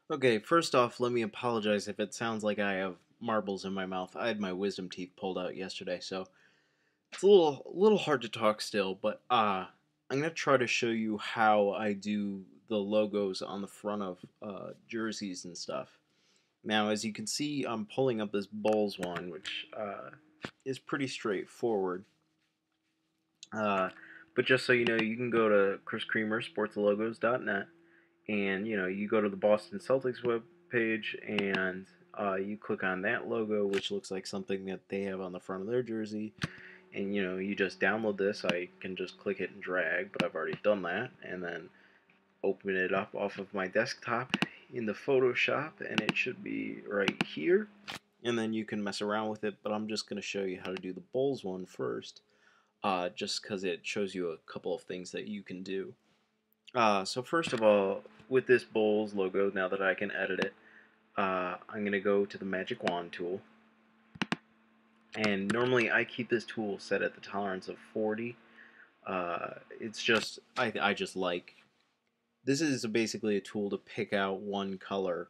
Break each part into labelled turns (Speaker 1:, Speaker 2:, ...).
Speaker 1: Okay, first off, let me apologize if it sounds like I have marbles in my mouth. I had my wisdom teeth pulled out yesterday, so it's a little hard to talk still, but I'm gonna try to show you how I do the logos on the front of jerseys and stuff. Now, as you can see, I'm pulling up this Bulls one, which is pretty straightforward. Uh, but just so you know, you can go to Chris Creamer, sportslogos.net, and you go to the Boston Celtics web page, and you click on that logo, which looks like something that they have on the front of their jersey, and you just download this. I can just click it and drag, but I've already done that, and then open it up off of my desktop in the Photoshop, and it should be right here, and then you can mess around with it, but I'm just going to show you how to do the Bulls one first, just because it shows you a couple of things that you can do. So first of all, with this Bulls logo, now that I can edit it, I'm going to go to the Magic Wand tool. And normally I keep this tool set at the tolerance of 40. It's just, I just like, this is basically a tool to pick out one color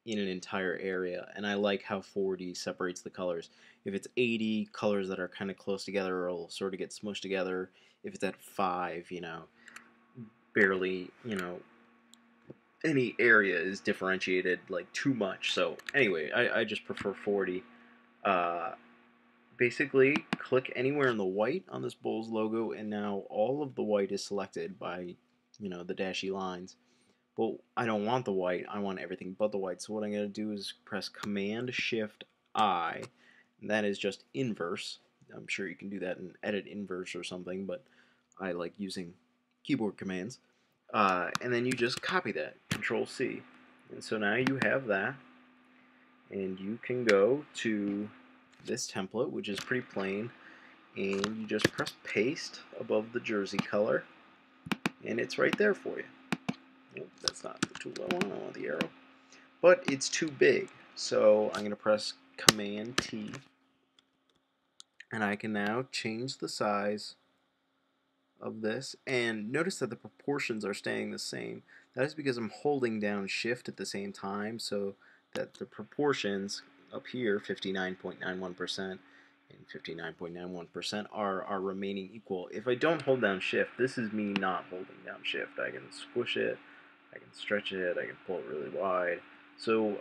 Speaker 1: in an entire area. And I like how 40 separates the colors. If it's 80 colors that are kind of close together, it'll sort of get smushed together. If it's at 5, barely, any area is differentiated like too much. So anyway, I just prefer 40. Uh, Basically, click anywhere in the white on this Bulls logo, and now all of the white is selected by the dashy lines. But I don't want the white. I want everything but the white. So what I'm going to do is press Command Shift I, and that is just inverse. I'm sure you can do that in Edit Inverse or something, but I like using keyboard commands. And then you just copy that, Control C. And so now you have that, and you can go to this template, which is pretty plain, and you just press paste above the jersey color, and it's right there for you. Nope, that's not the tool I want the arrow. But it's too big, so I'm going to press Command T, and I can now change the size of this, and notice that the proportions are staying the same. That is because I'm holding down Shift at the same time, so that the proportions up here, 59.91% and 59.91% are remaining equal. If I don't hold down Shift, this is me not holding down Shift. I can squish it, I can stretch it, I can pull it really wide. So,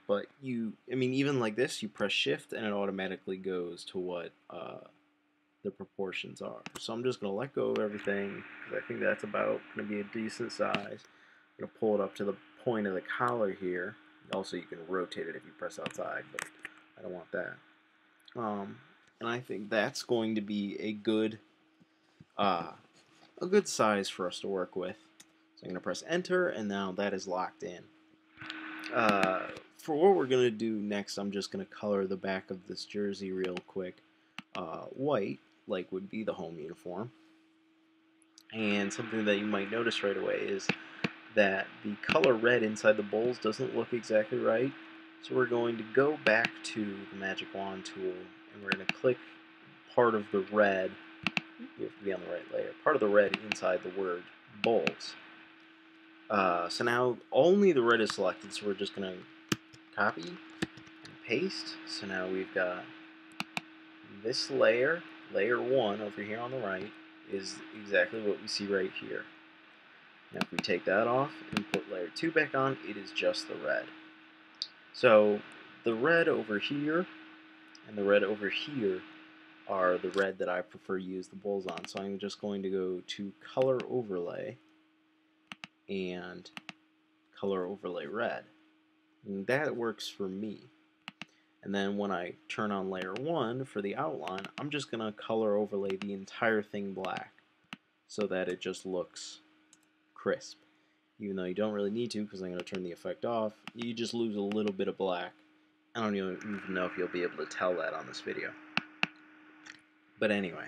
Speaker 1: but even like this, you press Shift and it automatically goes to what the proportions are. So I'm just going to let go of everything because I think that's about going to be a decent size. I'm going to pull it up to the point of the collar here. Also, you can rotate it if you press outside, but I don't want that. And I think that's going to be uh, a good size for us to work with. So I'm going to press Enter, and now that is locked in. For what we're going to do next, I'm just going to color the back of this jersey real quick white, like would be the home uniform. And something that you might notice right away is that the color red inside the Bulls doesn't look exactly right. So we're going to go back to the Magic Wand tool, and we're going to click part of the red. You have to be on the right layer. Part of the red inside the word Bulls. So now only the red is selected, so we're just going to copy and paste. So now we've got this layer, layer 1 over here on the right, is exactly what we see right here. Now if we take that off and put layer 2 back on, it is just the red. So the red over here and the red over here are the red that I prefer to use the Bulls on. So I'm just going to go to Color Overlay and Color Overlay Red. And that works for me. And then when I turn on layer 1 for the outline, I'm just going to color overlay the entire thing black so that it just looks crisp. Even though you don't really need to, because I'm going to turn the effect off, you just lose a little bit of black. I don't even know if you'll be able to tell that on this video. But anyway,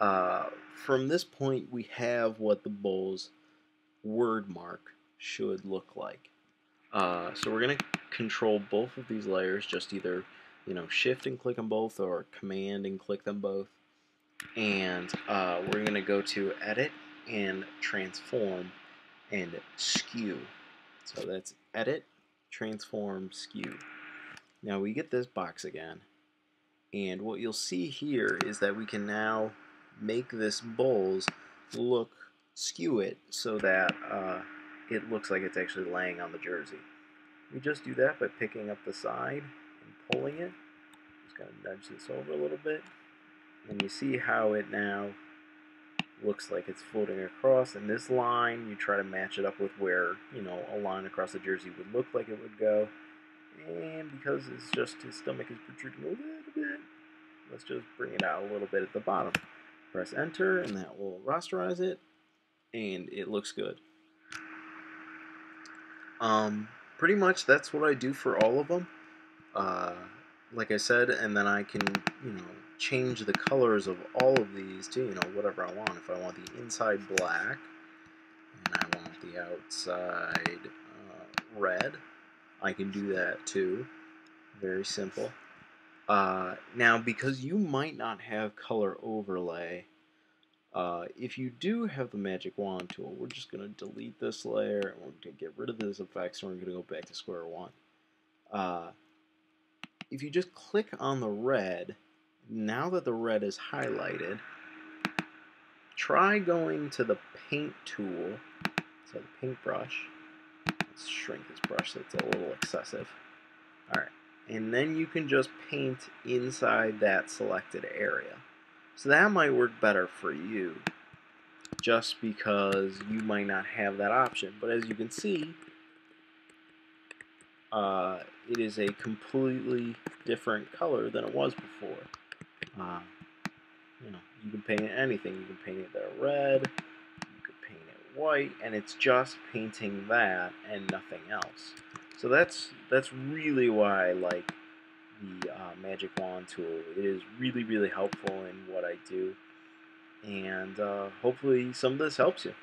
Speaker 1: from this point we have what the Bulls word mark should look like. So we're going to control both of these layers, just either shift and click them both, or command and click them both. And we're going to go to Edit and Transform and Skew. So that's Edit transform, skew. Now we get this box again, and what you'll see here is that we can now make this bowls skew it so that it looks like it's actually laying on the jersey. We just do that by picking up the side and pulling it. Just kind of nudge this over a little bit, and you see how it now looks like it's floating across. And this line, you try to match it up with where, you know, a line across the jersey would look like it would go. And because it's just his stomach is protruding a little bit, let's just bring it out a little bit at the bottom. Press enter, and that will rasterize it, and it looks good. Pretty much that's what I do for all of them. Like I said, and then I can, you know, change the colors of all of these to, you know, whatever I want. If I want the inside black, and I want the outside red, I can do that too. Very simple. Now, because you might not have color overlay, if you do have the magic wand tool, we're just going to delete this layer, and we're going to get rid of this effects, and we're going to go back to square one. If you just click on the red, now that the red is highlighted, try going to the paint tool, so the paintbrush. Let's shrink this brush so it's a little excessive. Alright, and then you can just paint inside that selected area. So that might work better for you, just because you might not have that option. But as you can see, it is a completely different color than it was before. You know, you can paint it anything. You can paint it there red, you could paint it white, and it's just painting that and nothing else. So that's really why I like the Magic Wand tool. It is really, really helpful in what I do, and hopefully some of this helps you.